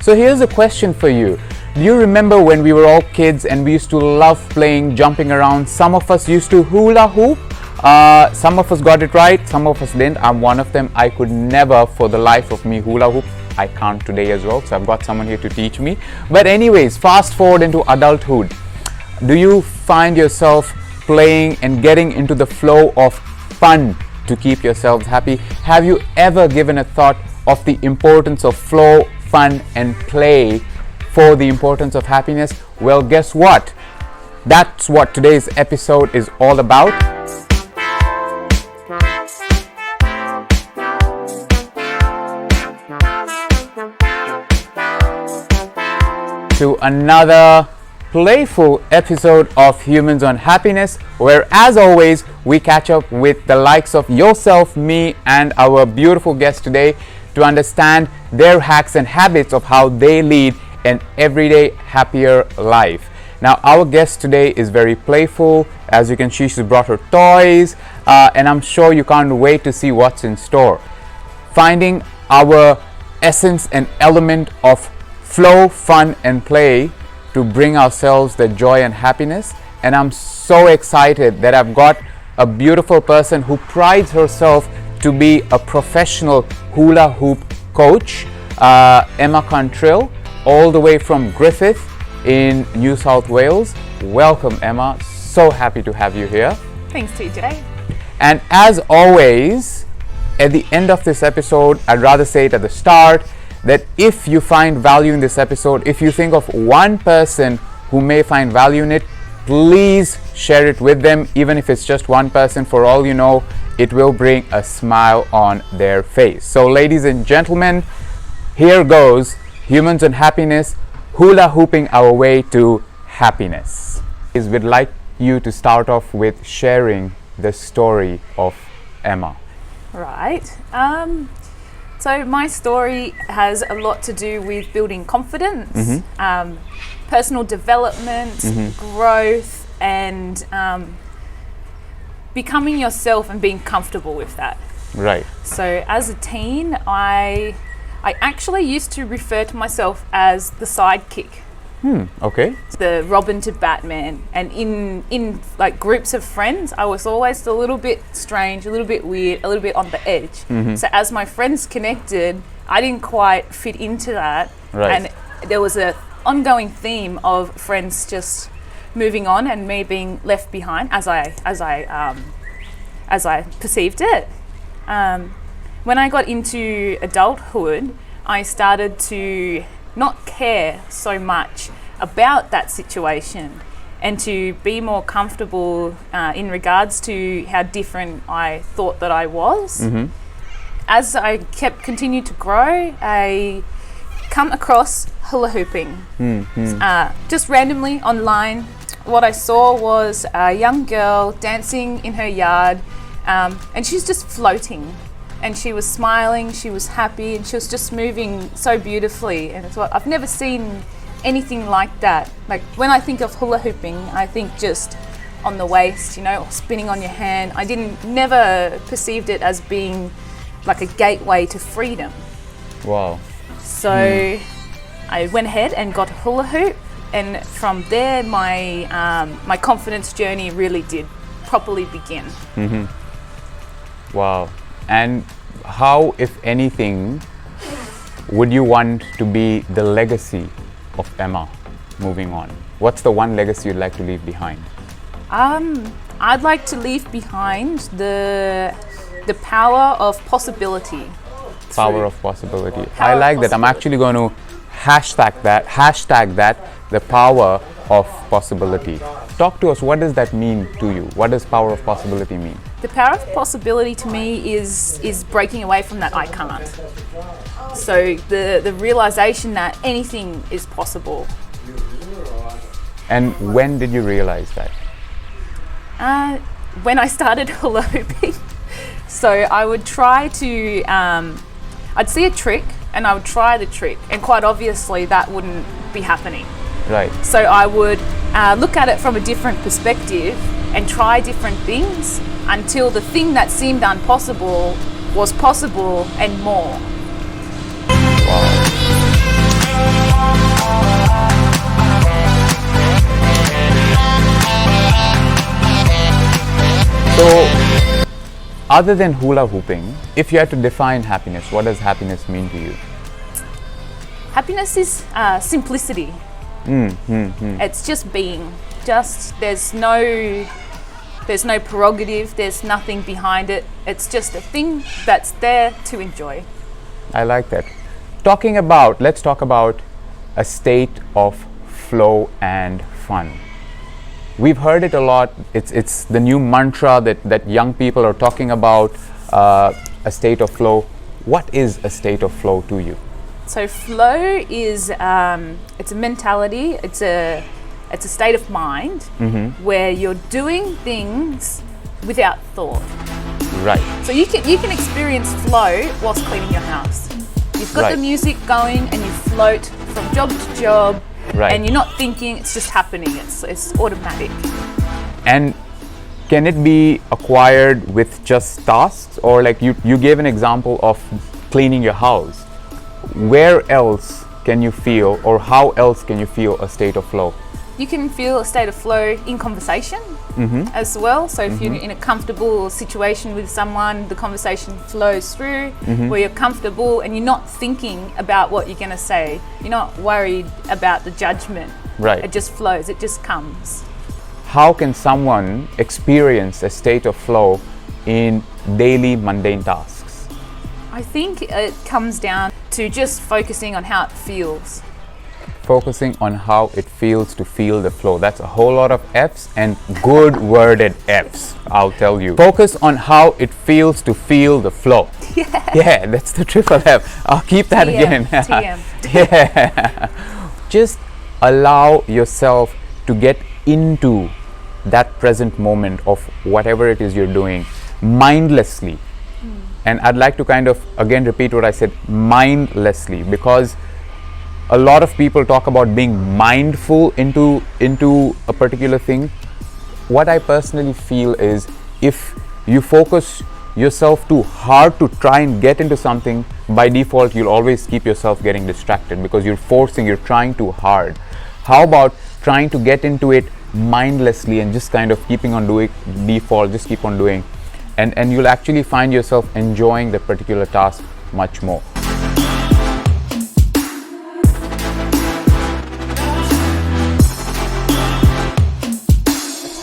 So here's a question for you. Do you remember when we were all kids and we used to love playing, jumping around? Some of us used to hula hoop. Some of us got it right, some of us didn't. I'm one of them. I could never for the life of me hula hoop. I can't today as well, so I've got someone here to teach me. But anyways, fast forward into adulthood. Do you find yourself playing and getting into the flow of fun to keep yourselves happy? Have you ever given a thought of the importance of flow, fun and play for the importance of happiness? Well, guess what? That's what today's episode is all about. To another playful episode of Humans on Happiness, where as always we catch up with the likes of yourself, me and our beautiful guest today to understand their hacks and habits of how they lead an everyday happier life. Now our guest today is very playful. As you can see, she's brought her toys and I'm sure you can't wait to see what's in store. Finding our essence and element of flow, fun and play to bring ourselves the joy and happiness. And I'm so excited that I've got a beautiful person who prides herself to be a professional hula hoop coach, Emma Cantrill, all the way from Griffith in New South Wales. Welcome, Emma. So happy to have you here. Thanks, TJ. And as always, at the end of this episode, I'd rather say it at the start, that if you find value in this episode, if you think of one person who may find value in it, please share it with them. Even if it's just one person, for all you know, it will bring a smile on their face. So ladies and gentlemen, here goes Humans and Happiness, hula hooping our way to happiness. We'd like you to start off with sharing the story of Emma. Right. So my story has a lot to do with building confidence, personal development, growth, and becoming yourself and being comfortable with that. Right. So as a teen, I actually used to refer to myself as the sidekick. Okay. The Robin to Batman, and in like groups of friends, I was always a little bit strange, a little bit weird, a little bit on the edge. So as my friends connected, I didn't quite fit into that, Right. and there was a ongoing theme of friends just moving on and me being left behind as I perceived it. When I got into adulthood, I started to not care so much about that situation and to be more comfortable in regards to how different I thought that I was. As I continued to grow, I come across hula hooping. Just randomly online, what I saw was a young girl dancing in her yard, and she's just floating. And she was smiling, she was happy, and she was just moving so beautifully. And it's what I've never seen anything like that. Like when I think of hula hooping, I think just on the waist, you know, or spinning on your hand. I never perceived it as being like a gateway to freedom. Wow. So I went ahead and got a hula hoop, and from there my confidence journey really did properly begin. Wow. And how, if anything, would you want to be the legacy of Emma moving on? What's the one legacy you'd like to leave behind? I'd like to leave behind the power of possibility. Power of possibility. I like that. I'm actually going to hashtag that, the power of possibility. Talk to us, what does that mean to you? What does power of possibility mean? The power of possibility to me is breaking away from that I can't. So the realization that anything is possible. And when did you realize that? When I started hula hooping. So I would try to, I'd see a trick and I would try the trick, and quite obviously that wouldn't be happening. Right. So I would look at it from a different perspective and try different things until the thing that seemed impossible was possible and more. Wow. So, other than hula hooping, if you had to define happiness, what does happiness mean to you? Happiness is simplicity. It's just being. There's no prerogative. There's nothing behind it. It's just a thing that's there to enjoy. I like that. Let's talk about a state of flow and fun. We've heard it a lot. It's the new mantra that young people are talking about, a state of flow. What is a state of flow to you? So flow is it's a mentality. It's a state of mind where you're doing things without thought. Right. So you can experience flow whilst cleaning your house. You've got the music going and you float from job to job, and you're not thinking. It's just happening. It's automatic. And can it be acquired with just tasks, or like you gave an example of cleaning your house? Where else can you feel, or how else can you feel a state of flow? You can feel a state of flow in conversation as well. So if you're in a comfortable situation with someone, the conversation flows through where you're comfortable and you're not thinking about what you're going to say. You're not worried about the judgment. Right. It just flows. It just comes. How can someone experience a state of flow in daily mundane tasks? I think it comes down to just focusing on how it feels. Focusing on how it feels to feel the flow. That's a whole lot of F's, and good worded F's, I'll tell you. Focus on how it feels to feel the flow. Yeah, that's the triple F. I'll keep that again. TM. Yeah. Just allow yourself to get into that present moment of whatever it is you're doing mindlessly. And I'd like to kind of again repeat what I said, mindlessly, because a lot of people talk about being mindful into a particular thing. What I personally feel is if you focus yourself too hard to try and get into something, by default you'll always keep yourself getting distracted because you're trying too hard. How about trying to get into it mindlessly and just kind of keeping on doing default, just keep on doing, and you'll actually find yourself enjoying the particular task much more.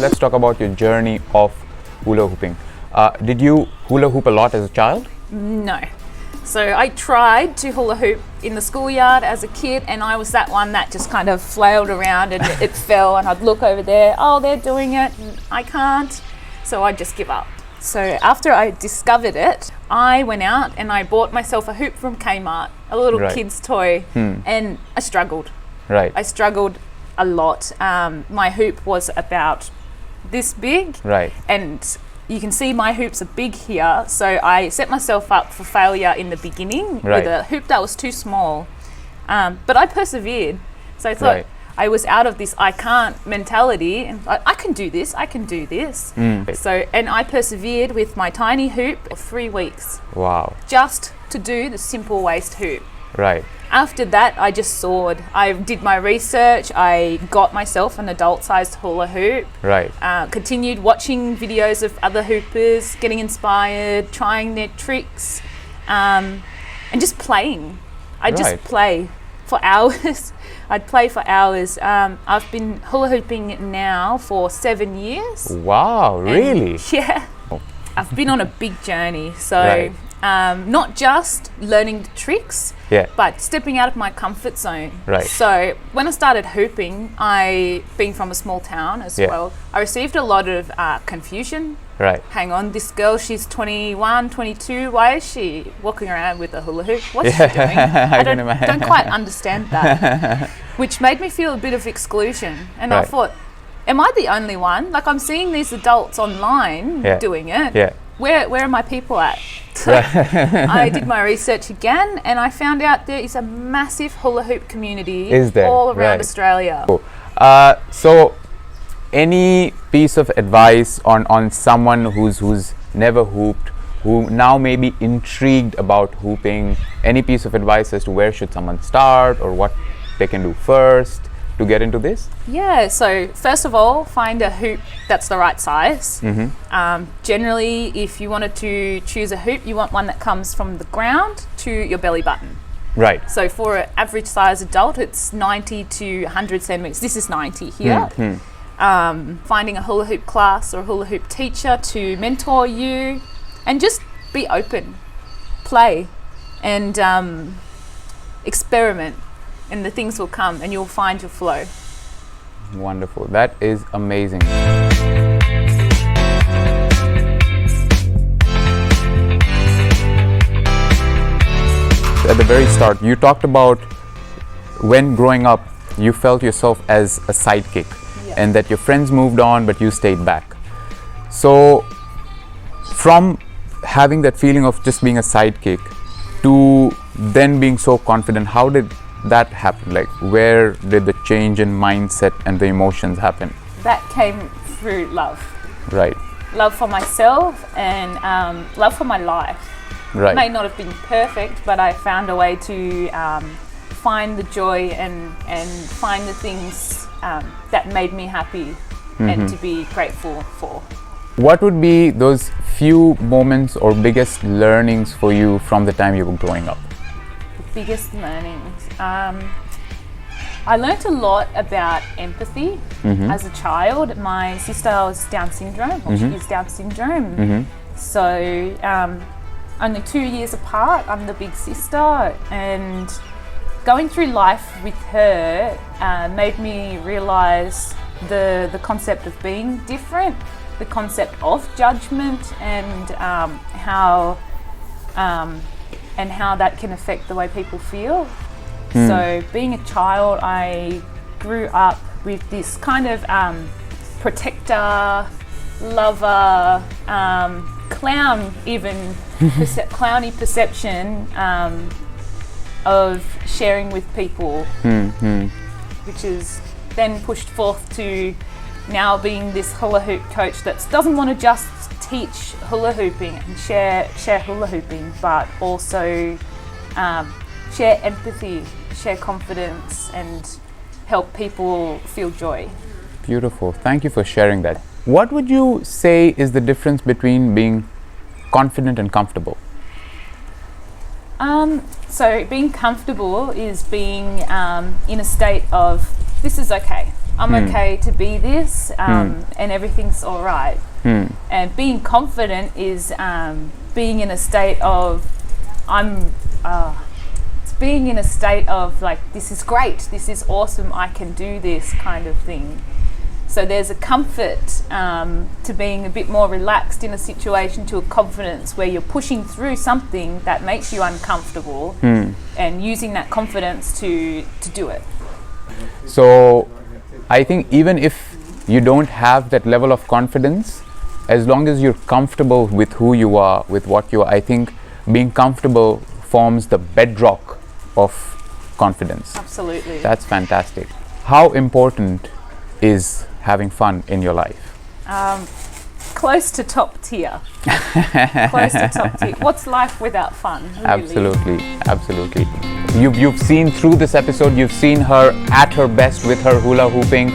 Let's talk about your journey of hula hooping. Did you hula hoop a lot as a child? No. So I tried to hula hoop in the schoolyard as a kid, and I was that one that just kind of flailed around and it fell, and I'd look over there, oh, they're doing it, and I can't. So I'd just give up. So after I discovered it, I went out and I bought myself a hoop from Kmart, a little kid's toy, and I struggled. Right. I struggled a lot. My hoop was about this big, and you can see my hoops are big here, so I set myself up for failure in the beginning with a hoop that was too small, but I persevered. So I thought I was out of this I can't mentality, and I can do this. So, and I persevered with my tiny hoop for 3 weeks. Wow. Just to do the simple waist hoop. Right. After that, I just soared. I did my research. I got myself an adult-sized hula hoop. Right. Continued watching videos of other hoopers, getting inspired, trying their tricks, and just playing. I'd just play for hours. I'd play for hours. I've been hula hooping now for 7 years. Wow, really? Yeah. I've been on a big journey. So not just learning the tricks, but stepping out of my comfort zone. Right. So when I started hooping, being from a small town as well, I received a lot of confusion. Right. Hang on, this girl, she's 21, 22, why is she walking around with a hula hoop? What's she doing? I don't quite understand that. Which made me feel a bit of exclusion. And I thought, am I the only one? Like, I'm seeing these adults online doing it. Yeah. Where are my people at? I did my research again, and I found out there is a massive hula hoop community all around Australia. Cool. So any piece of advice on someone who's never hooped, who now may be intrigued about hooping, any piece of advice as to where should someone start or what they can do first? to get into this? Yeah, so first of all, find a hoop that's the right size. Generally, if you wanted to choose a hoop, you want one that comes from the ground to your belly button. Right. So for an average size adult, it's 90 to 100 centimeters. This is 90 here. Finding a hula hoop class or a hula hoop teacher to mentor you, and just be open, play, and experiment, and the things will come and you'll find your flow. Wonderful. That is amazing. At the very start, you talked about when growing up, you felt yourself as a sidekick, and that your friends moved on, but you stayed back. So, from having that feeling of just being a sidekick to then being so confident, how did that happen? Like, where did the change in mindset and the emotions happen? That came through love. Right. Love for myself and love for my life. Right. It may not have been perfect, but I found a way to find the joy and find the things that made me happy and to be grateful for. What would be those few moments or biggest learnings for you from the time you were growing up? The biggest learnings. I learnt a lot about empathy as a child. My sister was Down syndrome, or she is Down syndrome. So only 2 years apart, I'm the big sister, and going through life with her made me realise the concept of being different, the concept of judgment, and how that can affect the way people feel. So being a child, I grew up with this kind of protector, lover, clown even, clowny perception of sharing with people, which is then pushed forth to now being this hula hoop coach that doesn't want to just teach hula hooping and share hula hooping, but also share empathy, share confidence, and help people feel joy. Beautiful. Thank you for sharing that. What would you say is the difference between being confident and comfortable? So being comfortable is being in a state of, this is okay. I'm okay to be this, and everything's all right. And being confident is being in a state of, it's being in a state of like, this is great, this is awesome, I can do this kind of thing. So there's a comfort to being a bit more relaxed in a situation, to a confidence where you're pushing through something that makes you uncomfortable and using that confidence to do it. So I think even if you don't have that level of confidence, as long as you're comfortable with who you are, with what you are, I think being comfortable forms the bedrock of confidence. Absolutely. That's fantastic. How important is having fun in your life? Close to top tier. Close to top tier. What's life without fun? Really? Absolutely. You've seen through this episode, you've seen her at her best with her hula hooping.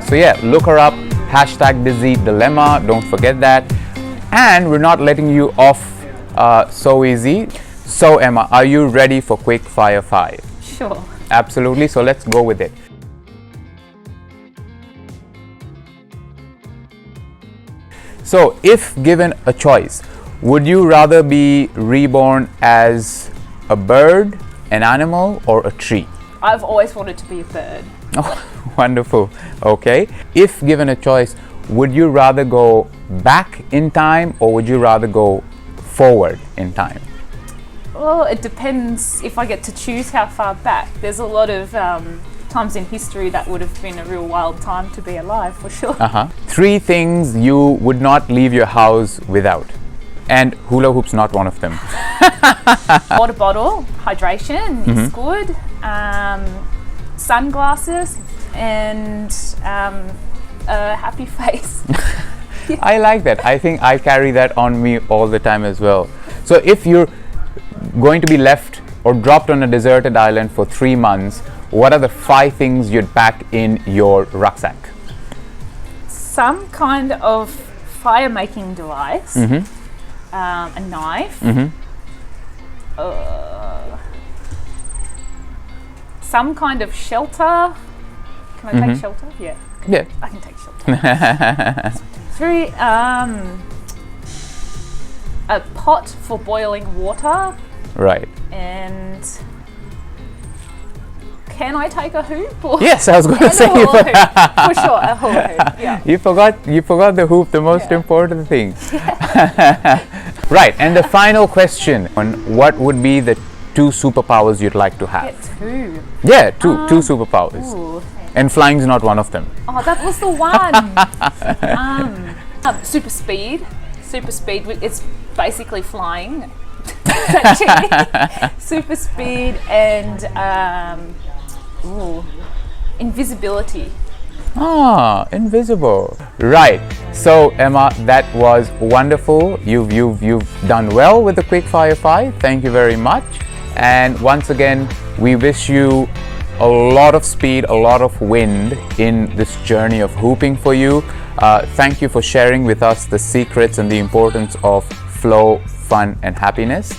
So yeah, look her up. #DizzyDilemma. Don't forget that. And we're not letting you off so easy. So Emma, are you ready for Quick Fire 5? Sure. Absolutely. So let's go with it. So, if given a choice, would you rather be reborn as a bird, an animal, or a tree? I've always wanted to be a bird. Oh, wonderful. Okay. If given a choice, would you rather go back in time or would you rather go forward in time? Well, it depends if I get to choose how far back. There's a lot of times in history that would have been a real wild time to be alive, for sure. 3 things you would not leave your house without, and hula hoop's not one of them. Water bottle, hydration is good, sunglasses, and a happy face. I like that. I think I carry that on me all the time as well. So if you're going to be left or dropped on a deserted island for 3 months, what are the 5 things you'd pack in your rucksack? Some kind of fire making device, Mm-hmm. a knife, Mm-hmm. some kind of shelter. Can I take Mm-hmm. shelter? Yeah, Yeah. I can take shelter. 3, a pot for boiling water, Right. and can I take a hoop? Or Yes, I was going to and a say you, hula hoop, for sure, a hula hoop. Yeah. you forgot the hoop, the most Yeah. important thing. Right, and the final question on what would be the 2 superpowers you'd like to have? Get 2. Yeah, two superpowers. Ooh. And flying's not one of them. Oh, that was the one. Super speed. Super speed. It's basically flying. That's cheating. Super speed and invisibility. Ah, invisible. Right. So Emma, that was wonderful. You've done well with the quickfire 5. Thank you very much. And once again, we wish you a lot of speed, a lot of wind in this journey of hooping for you. Thank you for sharing with us the secrets and the importance of flow, fun, and happiness.